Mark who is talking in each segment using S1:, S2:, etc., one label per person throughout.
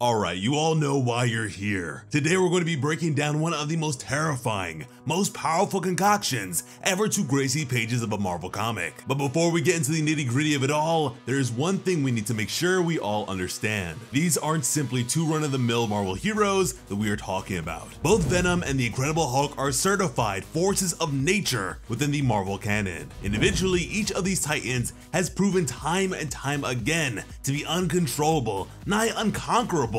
S1: Alright, you all know why you're here. Today we're going to be breaking down one of the most terrifying, most powerful concoctions ever to grace the pages of a Marvel comic. But before we get into the nitty-gritty of it all, there is one thing we need to make sure we all understand. These aren't simply two run-of-the-mill Marvel heroes that we are talking about. Both Venom and the Incredible Hulk are certified forces of nature within the Marvel canon. Individually, each of these titans has proven time and time again to be uncontrollable, nigh unconquerable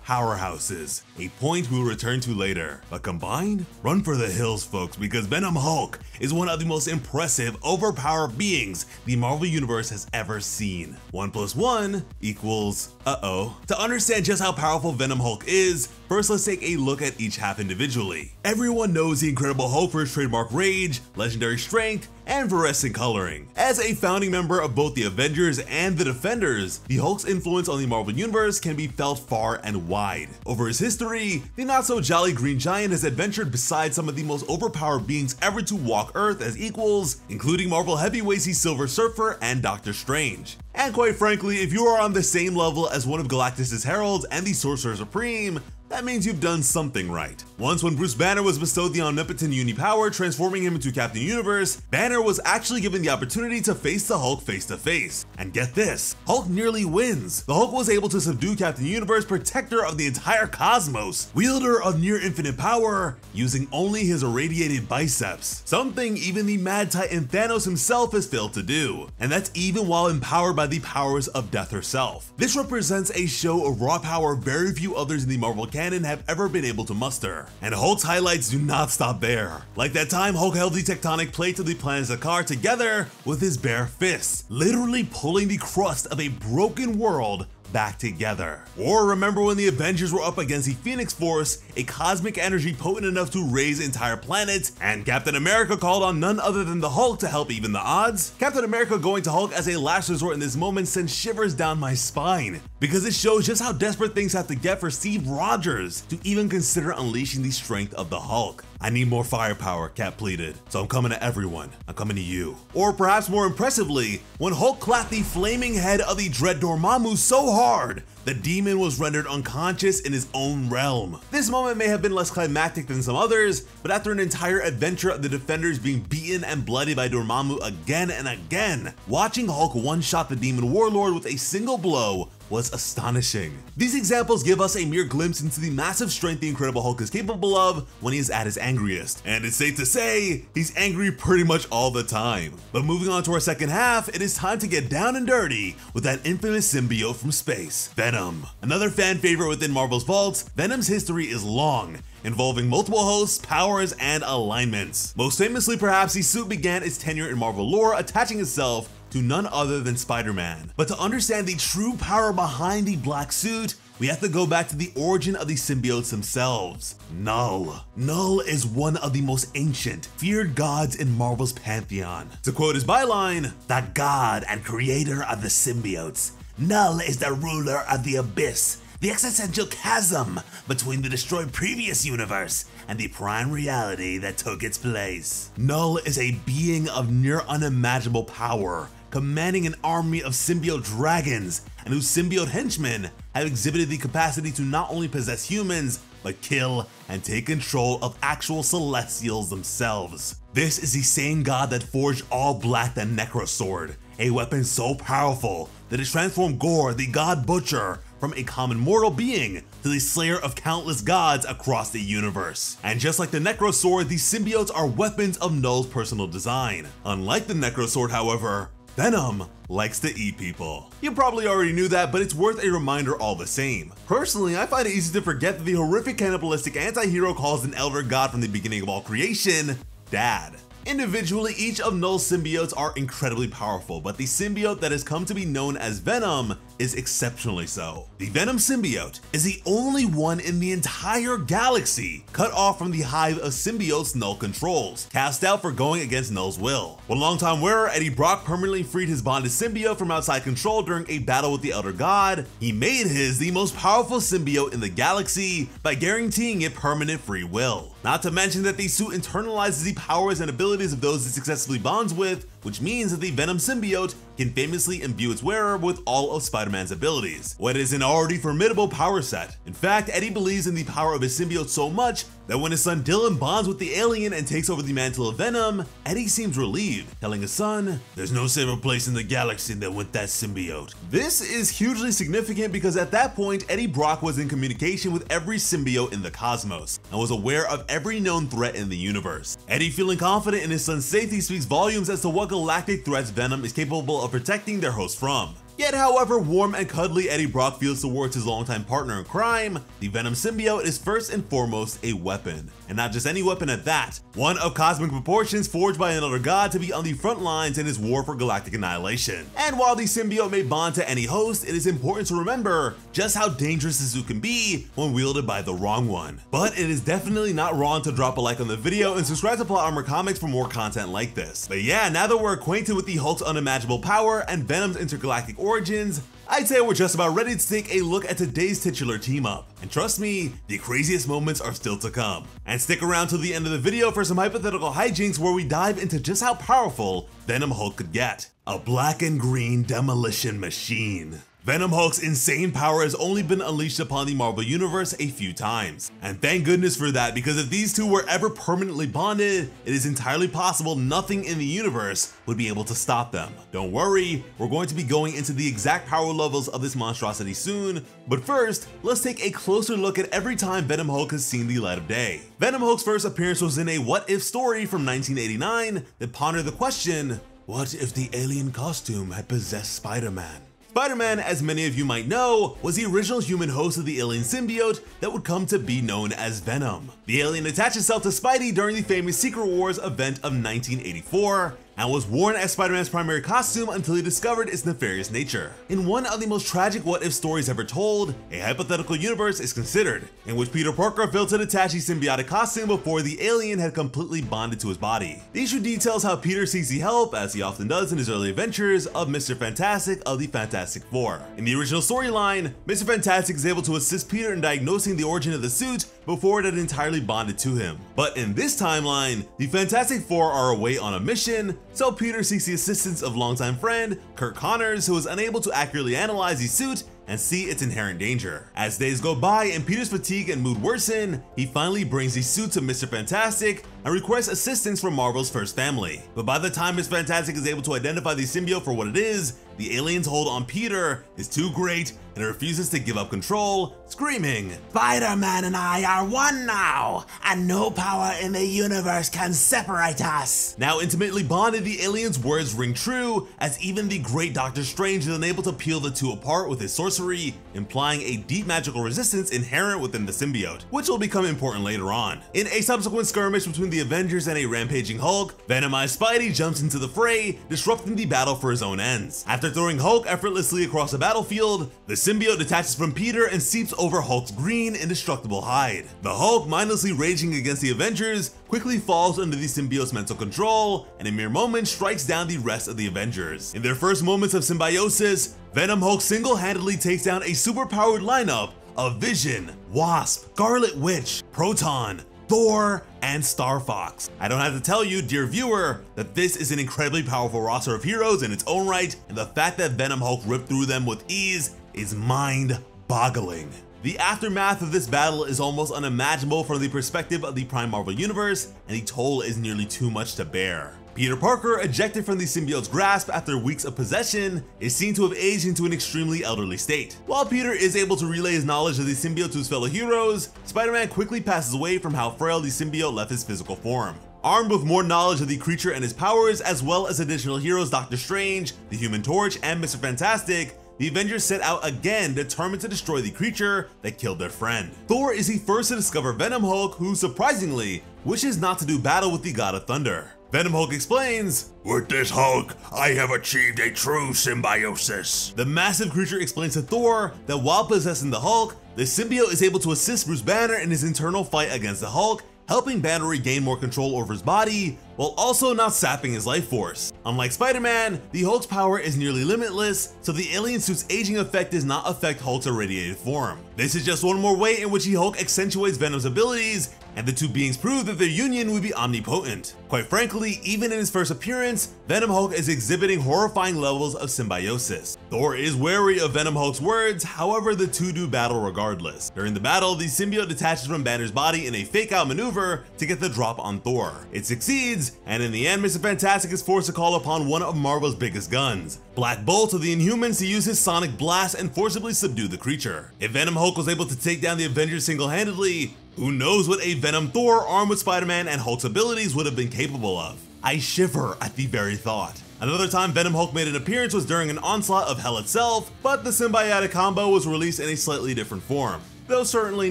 S1: powerhouses, a point we'll return to later. But combined, run for the hills folks, because Venom Hulk is one of the most impressive, overpowered beings the Marvel Universe has ever seen. 1 + 1 equals To understand just how powerful Venom Hulk is, first let's take a look at each half individually. Everyone knows the Incredible Hulk for his trademark rage, legendary strength, and fluorescent coloring. As a founding member of both the Avengers and the Defenders, the Hulk's influence on the Marvel Universe can be felt far and wide. Over his history, the not-so-jolly Green Giant has adventured beside some of the most overpowered beings ever to walk Earth as equals, including Marvel heavyweights the Silver Surfer and Doctor Strange. And quite frankly, if you are on the same level as one of Galactus' heralds and the Sorcerer Supreme, that means you've done something right. Once when Bruce Banner was bestowed the omnipotent uni-power, transforming him into Captain Universe, Banner was actually given the opportunity to face the Hulk face to face. And get this, Hulk nearly wins. The Hulk was able to subdue Captain Universe, protector of the entire cosmos, wielder of near infinite power, using only his irradiated biceps. Something even the Mad Titan Thanos himself has failed to do. And that's even while empowered by the powers of Death herself. This represents a show of raw power very few others in the Marvel canon have ever been able to muster. And Hulk's highlights do not stop there. Like that time Hulk held the tectonic plates of the planet Zakar together with his bare fists, literally pulling the crust of a broken world back together. Or remember when the Avengers were up against the Phoenix Force, a cosmic energy potent enough to raise entire planets, and Captain America called on none other than the Hulk to help even the odds? Captain America going to Hulk as a last resort in this moment sends shivers down my spine, because it shows just how desperate things have to get for Steve Rogers to even consider unleashing the strength of the Hulk. I need more firepower, Cap pleaded, so I'm coming to everyone. I'm coming to you. Or perhaps more impressively, when Hulk clapped the flaming head of the Dread Dormammu so hard, the demon was rendered unconscious in his own realm. This moment may have been less climactic than some others, but after an entire adventure of the Defenders being beaten and bloodied by Dormammu again and again, watching Hulk one-shot the Demon Warlord with a single blow was astonishing. These examples give us a mere glimpse into the massive strength the Incredible Hulk is capable of when he is at his angriest. And it's safe to say, he's angry pretty much all the time. But moving on to our second half, it is time to get down and dirty with that infamous symbiote from space, Venom. Another fan favorite within Marvel's vaults, Venom's history is long, involving multiple hosts, powers, and alignments. Most famously, perhaps, the suit began its tenure in Marvel lore, attaching itself to none other than Spider-Man. But to understand the true power behind the black suit, we have to go back to the origin of the symbiotes themselves, Null. Null is one of the most ancient, feared gods in Marvel's pantheon. To quote his byline, "The god and creator of the symbiotes, Null is the ruler of the abyss, the existential chasm between the destroyed previous universe and the prime reality that took its place. Null is a being of near unimaginable power, commanding an army of symbiote dragons, and whose symbiote henchmen have exhibited the capacity to not only possess humans, but kill and take control of actual Celestials themselves. This is the same god that forged All Black the Necrosword, a weapon so powerful that it transformed Gore, the God Butcher, from a common mortal being to the slayer of countless gods across the universe. And just like the Necrosword, these symbiotes are weapons of Null's personal design. Unlike the Necrosword, however, Venom likes to eat people. You probably already knew that, but it's worth a reminder all the same. Personally, I find it easy to forget that the horrific cannibalistic anti-hero calls an elder god from the beginning of all creation Dad. Individually, each of Null's symbiotes are incredibly powerful, but the symbiote that has come to be known as Venom is exceptionally so. The Venom symbiote is the only one in the entire galaxy cut off from the hive of symbiotes Null controls, cast out for going against Null's will. When longtime wearer Eddie Brock permanently freed his bonded symbiote from outside control during a battle with the Elder God, he made his the most powerful symbiote in the galaxy by guaranteeing it permanent free will. Not to mention that the suit internalizes the powers and abilities of those it successfully bonds with which means that the Venom symbiote can famously imbue its wearer with all of Spider-Man's abilities, what is an already formidable power set. In fact, Eddie believes in the power of his symbiote so much that when his son Dylan bonds with the alien and takes over the mantle of Venom, Eddie seems relieved, telling his son, "There's no safer place in the galaxy than with that symbiote." This is hugely significant because at that point, Eddie Brock was in communication with every symbiote in the cosmos and was aware of every known threat in the universe. Eddie, feeling confident in his son's safety, speaks volumes as to what galactic threats Venom is capable of protecting their host from. Yet, however warm and cuddly Eddie Brock feels towards his longtime partner in crime, the Venom symbiote is first and foremost a weapon. And not just any weapon at that, one of cosmic proportions forged by another god to be on the front lines in his war for galactic annihilation. And while the symbiote may bond to any host, it is important to remember just how dangerous the suit can be when wielded by the wrong one. But it is definitely not wrong to drop a like on the video and subscribe to Plot Armor Comics for more content like this. But yeah, now that we're acquainted with the Hulk's unimaginable power and Venom's intergalactic origins, I'd say we're just about ready to take a look at today's titular team up. And trust me, the craziest moments are still to come. And stick around till the end of the video for some hypothetical hijinks where we dive into just how powerful Venom Hulk could get. A black and green demolition machine. Venom Hulk's insane power has only been unleashed upon the Marvel Universe a few times. And thank goodness for that, because if these two were ever permanently bonded, it is entirely possible nothing in the universe would be able to stop them. Don't worry, we're going to be going into the exact power levels of this monstrosity soon, but first, let's take a closer look at every time Venom Hulk has seen the light of day. Venom Hulk's first appearance was in a What If story from 1989 that pondered the question, what if the alien costume had possessed Spider-Man? Spider-Man, as many of you might know, was the original human host of the alien symbiote that would come to be known as Venom. The alien attached itself to Spidey during the famous Secret Wars event of 1984, and was worn as Spider-Man's primary costume until he discovered its nefarious nature. In one of the most tragic what-if stories ever told, a hypothetical universe is considered, in which Peter Parker failed to detach the symbiotic costume before the alien had completely bonded to his body. The issue details how Peter seeks the help, as he often does in his early adventures, of Mr. Fantastic of the Fantastic Four. In the original storyline, Mr. Fantastic is able to assist Peter in diagnosing the origin of the suit before it had entirely bonded to him. But in this timeline, the Fantastic Four are away on a mission, so Peter seeks the assistance of longtime friend Kirk Connors, who is unable to accurately analyze the suit and see its inherent danger. As days go by and Peter's fatigue and mood worsen, he finally brings the suit to Mr. Fantastic and requests assistance from Marvel's first family. But by the time Mr. Fantastic is able to identify the symbiote for what it is, the alien's hold on Peter is too great and it refuses to give up control, screaming, "Spider-Man and I are one now, and no power in the universe can separate us." Now intimately bonded, the alien's words ring true, as even the great Doctor Strange is unable to peel the two apart with his sorcery, implying a deep magical resistance inherent within the symbiote, which will become important later on. In a subsequent skirmish between the Avengers and a rampaging Hulk, Venomized Spidey jumps into the fray, disrupting the battle for his own ends. After throwing Hulk effortlessly across the battlefield, the symbiote detaches from Peter and seeps over Hulk's green, indestructible hide. The Hulk, mindlessly raging against the Avengers, quickly falls under the symbiote's mental control, and in mere moments strikes down the rest of the Avengers. In their first moments of symbiosis, Venom Hulk single-handedly takes down a superpowered lineup of Vision, Wasp, Scarlet Witch, Proton, Thor, and Star Fox. I don't have to tell you, dear viewer, that this is an incredibly powerful roster of heroes in its own right, and the fact that Venom Hulk ripped through them with ease is mind-boggling. The aftermath of this battle is almost unimaginable from the perspective of the Prime Marvel Universe, and the toll is nearly too much to bear. Peter Parker, ejected from the symbiote's grasp after weeks of possession, is seen to have aged into an extremely elderly state. While Peter is able to relay his knowledge of the symbiote to his fellow heroes, Spider-Man quickly passes away from how frail the symbiote left his physical form. Armed with more knowledge of the creature and his powers, as well as additional heroes Doctor Strange, the Human Torch, and Mr. Fantastic, the Avengers set out again, determined to destroy the creature that killed their friend. Thor is the first to discover Venom Hulk, who surprisingly wishes not to do battle with the God of Thunder. Venom Hulk explains, "With this Hulk, I have achieved a true symbiosis." The massive creature explains to Thor that while possessing the Hulk, the symbiote is able to assist Bruce Banner in his internal fight against the Hulk, helping Banner regain more control over his body, while also not sapping his life force. Unlike Spider-Man, the Hulk's power is nearly limitless, so the alien suit's aging effect does not affect Hulk's irradiated form. This is just one more way in which the Hulk accentuates Venom's abilities, and the two beings prove that their union would be omnipotent. Quite frankly, even in his first appearance, Venom Hulk is exhibiting horrifying levels of symbiosis. Thor is wary of Venom Hulk's words, however the two do battle regardless. During the battle, the symbiote detaches from Banner's body in a fake-out maneuver to get the drop on Thor. It succeeds, and in the end, Mr. Fantastic is forced to call upon one of Marvel's biggest guns, Black Bolt of the Inhumans, to use his sonic blast and forcibly subdue the creature. If Venom Hulk was able to take down the Avengers single-handedly, who knows what a Venom Thor armed with Spider-Man and Hulk's abilities would have been capable of. I shiver at the very thought. Another time Venom Hulk made an appearance was during an onslaught of Hell itself, but the symbiotic combo was released in a slightly different form, though certainly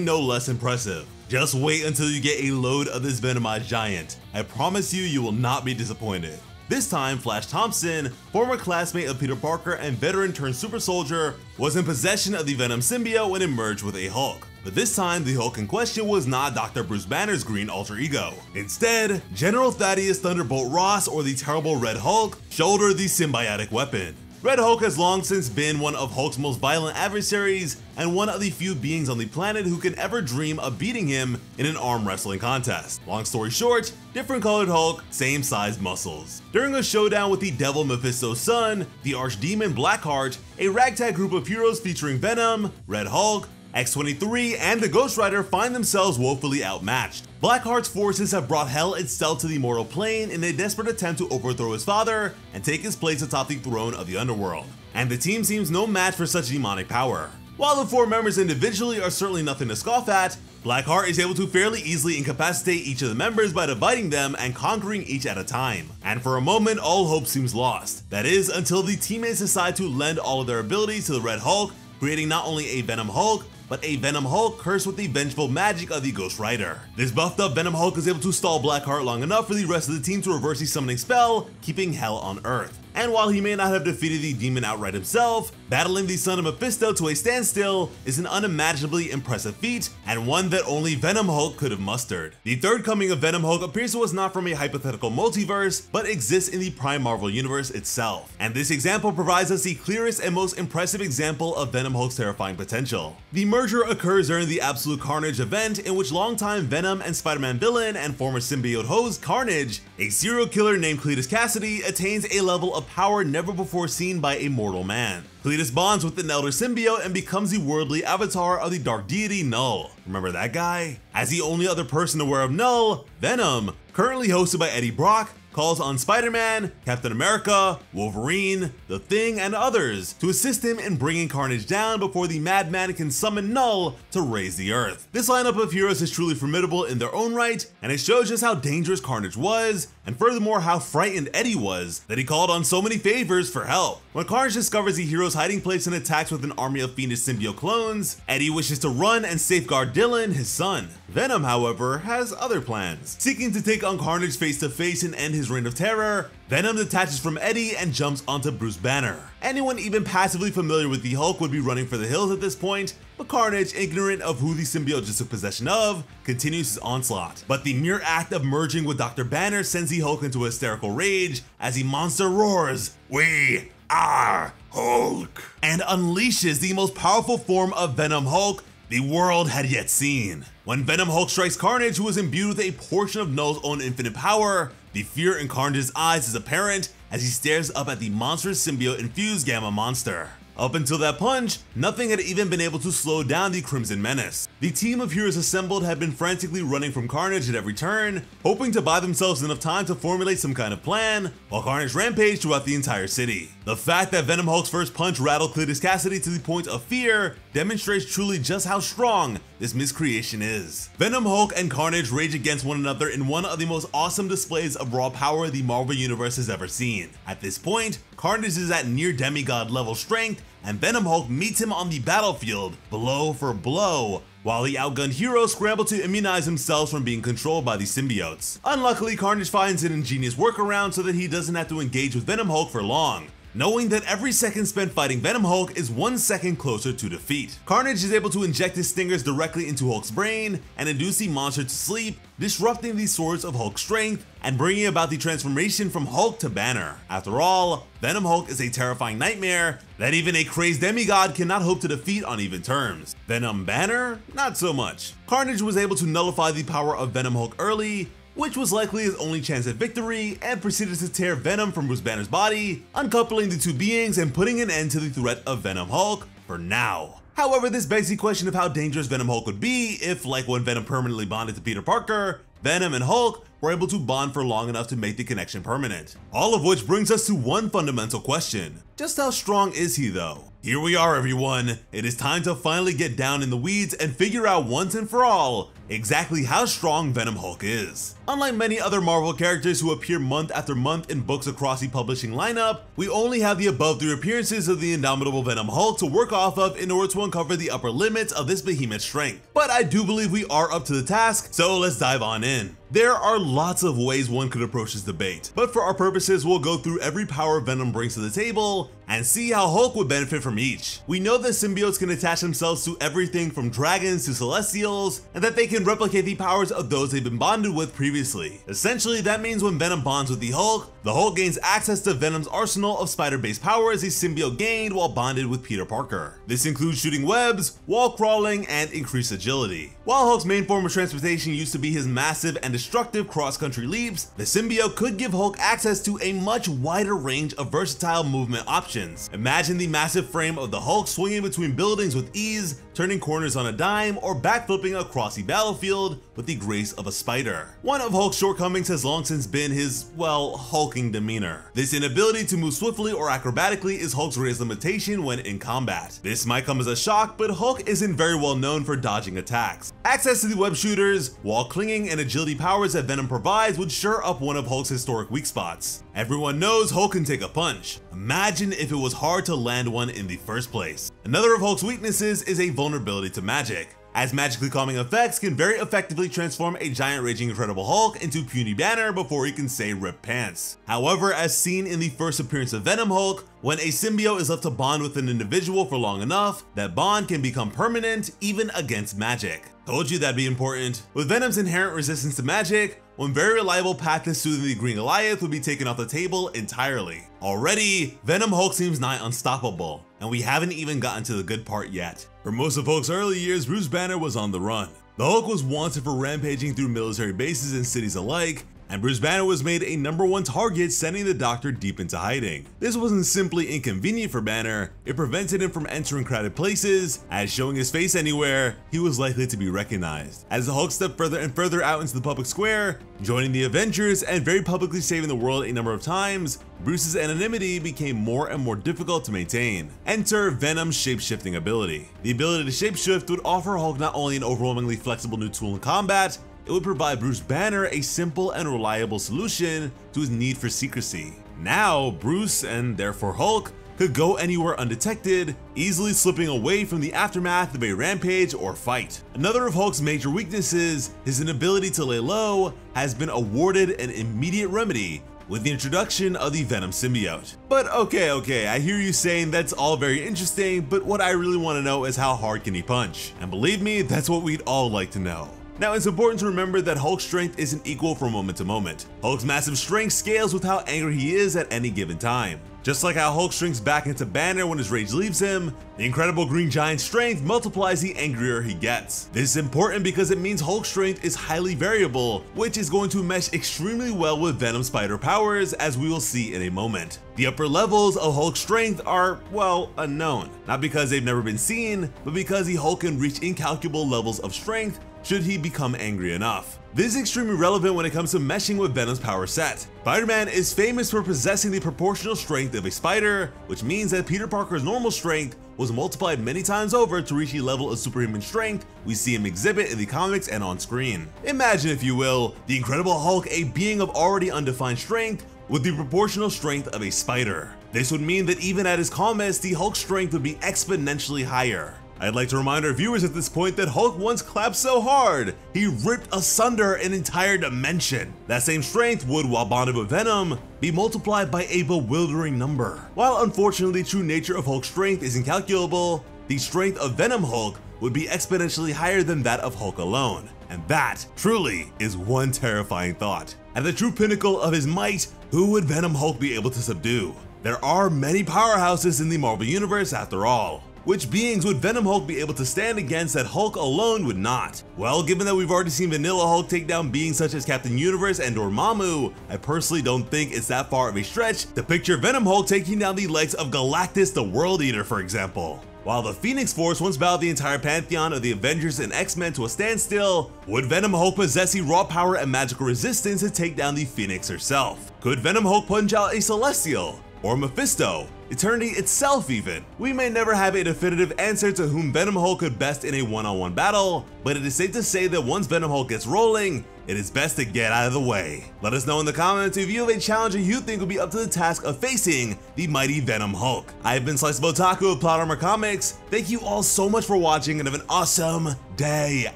S1: no less impressive. Just wait until you get a load of this Venomized giant. I promise you will not be disappointed. This time, Flash Thompson, former classmate of Peter Parker and veteran turned super soldier, was in possession of the Venom symbiote when it merged with a Hulk. But this time, the Hulk in question was not Dr. Bruce Banner's green alter ego. Instead, General Thaddeus Thunderbolt Ross, or the terrible Red Hulk, shouldered the symbiotic weapon. Red Hulk has long since been one of Hulk's most violent adversaries and one of the few beings on the planet who can ever dream of beating him in an arm wrestling contest. Long story short, different colored Hulk, same sized muscles. During a showdown with the Devil Mephisto's son, the Archdemon Blackheart, a ragtag group of heroes featuring Venom, Red Hulk, X-23, and the Ghost Rider find themselves woefully outmatched. Blackheart's forces have brought Hell itself to the mortal plane in a desperate attempt to overthrow his father and take his place atop the throne of the underworld, and the team seems no match for such demonic power. While the four members individually are certainly nothing to scoff at, Blackheart is able to fairly easily incapacitate each of the members by dividing them and conquering each at a time. And for a moment, all hope seems lost. That is, until the teammates decide to lend all of their abilities to the Red Hulk, creating not only a Venom Hulk, but a Venom Hulk cursed with the vengeful magic of the Ghost Rider. This buffed up Venom Hulk is able to stall Blackheart long enough for the rest of the team to reverse the summoning spell, keeping Hell on Earth. And while he may not have defeated the demon outright himself, battling the son of Mephisto to a standstill is an unimaginably impressive feat, and one that only Venom Hulk could have mustered. The third coming of Venom Hulk appears to us not from a hypothetical multiverse, but exists in the Prime Marvel Universe itself. And this example provides us the clearest and most impressive example of Venom Hulk's terrifying potential. The merger occurs during the Absolute Carnage event, in which longtime Venom and Spider-Man villain and former symbiote host Carnage, a serial killer named Cletus Cassidy, attains a level of power never before seen by a mortal man. Cletus bonds with an elder symbiote and becomes the worldly avatar of the dark deity Null. Remember that guy? As the only other person aware of Null, Venom, currently hosted by Eddie Brock, calls on Spider-Man, Captain America, Wolverine, The Thing, and others to assist him in bringing Carnage down before the Madman can summon Null to raise the Earth. This lineup of heroes is truly formidable in their own right, and it shows just how dangerous Carnage was, and furthermore how frightened Eddie was that he called on so many favors for help. When Carnage discovers the hero's hiding place and attacks with an army of fiendish symbiote clones, Eddie wishes to run and safeguard Dylan, his son. Venom, however, has other plans. Seeking to take on Carnage face to face and end his reign of terror, Venom detaches from Eddie and jumps onto Bruce Banner. Anyone even passively familiar with the Hulk would be running for the hills at this point, but Carnage, ignorant of who the symbiote just took possession of, continues his onslaught. But the mere act of merging with Dr. Banner sends the Hulk into hysterical rage as the monster roars, "We are Hulk!" and unleashes the most powerful form of Venom Hulk the world had yet seen. When Venom Hulk strikes Carnage, who is imbued with a portion of Null's own infinite power, the fear in Carnage's eyes is apparent as he stares up at the monstrous symbiote-infused Gamma Monster. Up until that punch, nothing had even been able to slow down the Crimson Menace. The team of heroes assembled had been frantically running from Carnage at every turn, hoping to buy themselves enough time to formulate some kind of plan, while Carnage rampaged throughout the entire city. The fact that Venom Hulk's first punch rattled Cletus Cassidy to the point of fear demonstrates truly just how strong this miscreation is. Venom Hulk and Carnage rage against one another in one of the most awesome displays of raw power the Marvel Universe has ever seen. At this point, Carnage is at near demigod level strength, and Venom Hulk meets him on the battlefield, blow for blow, while the outgunned heroes scramble to immunize themselves from being controlled by the symbiotes. Unluckily, Carnage finds an ingenious workaround so that he doesn't have to engage with Venom Hulk for long, knowing that every second spent fighting Venom Hulk is 1 second closer to defeat. Carnage is able to inject his stingers directly into Hulk's brain and induce the monster to sleep, disrupting the source of Hulk's strength and bringing about the transformation from Hulk to Banner. After all, Venom Hulk is a terrifying nightmare that even a crazed demigod cannot hope to defeat on even terms. Venom Banner? Not so much. Carnage was able to nullify the power of Venom Hulk early, which was likely his only chance at victory, and proceeded to tear Venom from Bruce Banner's body, uncoupling the two beings and putting an end to the threat of Venom Hulk for now. However, this begs the question of how dangerous Venom Hulk would be if, like when Venom permanently bonded to Peter Parker, Venom and Hulk were able to bond for long enough to make the connection permanent. All of which brings us to one fundamental question. Just how strong is he though? Here we are, everyone. It is time to finally get down in the weeds and figure out once and for all exactly how strong Venom Hulk is. Unlike many other Marvel characters who appear month after month in books across the publishing lineup, we only have the above 3 appearances of the indomitable Venom Hulk to work off of in order to uncover the upper limits of this behemoth's strength. But I do believe we are up to the task, so let's dive on in. There are lots of ways one could approach this debate, but for our purposes we'll go through every power Venom brings to the table and see how Hulk would benefit from each. We know that symbiotes can attach themselves to everything from dragons to celestials, and that they can replicate the powers of those they've been bonded with previously. Essentially, that means when Venom bonds with the Hulk gains access to Venom's arsenal of spider-based powers a symbiote gained while bonded with Peter Parker. This includes shooting webs, wall crawling, and increased agility. While Hulk's main form of transportation used to be his massive and destructive cross-country leaps, the symbiote could give Hulk access to a much wider range of versatile movement options. Imagine the massive frame of the Hulk swinging between buildings with ease, turning corners on a dime, or backflipping across the battlefield with the grace of a spider. One of Hulk's shortcomings has long since been his, well, hulking demeanor. This inability to move swiftly or acrobatically is Hulk's greatest limitation when in combat. This might come as a shock, but Hulk isn't very well known for dodging attacks. Access to the web shooters, wall clinging, and agility powers that Venom provides would shore up one of Hulk's historic weak spots. Everyone knows Hulk can take a punch. Imagine if it was hard to land one in the first place. Another of Hulk's weaknesses is a vulnerability to magic, as magically calming effects can very effectively transform a giant raging Incredible Hulk into puny Banner before he can say rip pants. However, as seen in the first appearance of Venom Hulk, when a symbiote is left to bond with an individual for long enough, that bond can become permanent even against magic. Told you that'd be important. With Venom's inherent resistance to magic, one very reliable path to soothing the Green Goliath would be taken off the table entirely. Already, Venom Hulk seems nigh unstoppable, and we haven't even gotten to the good part yet. For most of Hulk's early years, Bruce Banner was on the run. The Hulk was wanted for rampaging through military bases and cities alike, and Bruce Banner was made a #1 target, sending the Doctor deep into hiding. This wasn't simply inconvenient for Banner, it prevented him from entering crowded places, as showing his face anywhere, he was likely to be recognized. As the Hulk stepped further and further out into the public square, joining the Avengers and very publicly saving the world a number of times, Bruce's anonymity became more and more difficult to maintain. Enter Venom's shape-shifting ability. The ability to shapeshift would offer Hulk not only an overwhelmingly flexible new tool in combat, it would provide Bruce Banner a simple and reliable solution to his need for secrecy. Now, Bruce, and therefore Hulk, could go anywhere undetected, easily slipping away from the aftermath of a rampage or fight. Another of Hulk's major weaknesses, his inability to lay low, has been awarded an immediate remedy with the introduction of the Venom symbiote. But okay, I hear you saying that's all very interesting, but what I really want to know is how hard can he punch? And believe me, that's what we'd all like to know. Now, it's important to remember that Hulk's strength isn't equal from moment to moment. Hulk's massive strength scales with how angry he is at any given time. Just like how Hulk shrinks back into Banner when his rage leaves him, the incredible green giant's strength multiplies the angrier he gets. This is important because it means Hulk's strength is highly variable, which is going to mesh extremely well with Venom's spider powers, as we will see in a moment. The upper levels of Hulk's strength are, well, unknown. Not because they've never been seen, but because the Hulk can reach incalculable levels of strength should he become angry enough. This is extremely relevant when it comes to meshing with Venom's power set. Spider-Man is famous for possessing the proportional strength of a spider, which means that Peter Parker's normal strength was multiplied many times over to reach the level of superhuman strength we see him exhibit in the comics and on screen. Imagine, if you will, the Incredible Hulk, a being of already undefined strength, with the proportional strength of a spider. This would mean that even at his calmest, the Hulk's strength would be exponentially higher. I'd like to remind our viewers at this point that Hulk once clapped so hard, he ripped asunder an entire dimension. That same strength would, while bonded with Venom, be multiplied by a bewildering number. While unfortunately the true nature of Hulk's strength is incalculable, the strength of Venom Hulk would be exponentially higher than that of Hulk alone. And that, truly, is one terrifying thought. At the true pinnacle of his might, who would Venom Hulk be able to subdue? There are many powerhouses in the Marvel Universe after all. Which beings would Venom Hulk be able to stand against that Hulk alone would not? Well, given that we've already seen Vanilla Hulk take down beings such as Captain Universe and Dormammu, I personally don't think it's that far of a stretch to picture Venom Hulk taking down the likes of Galactus the World Eater, for example. While the Phoenix Force once battled the entire pantheon of the Avengers and X-Men to a standstill, would Venom Hulk possess the raw power and magical resistance to take down the Phoenix herself? Could Venom Hulk punch out a Celestial? Or Mephisto? Eternity itself even? We may never have a definitive answer to whom Venom Hulk could best in a one-on-one battle, but it is safe to say that once Venom Hulk gets rolling, it is best to get out of the way. Let us know in the comments if you have a challenger you think would be up to the task of facing the mighty Venom Hulk. I have been Sliceable Otaku of Plot Armor Comics. Thank you all so much for watching and have an awesome day.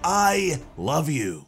S1: I love you.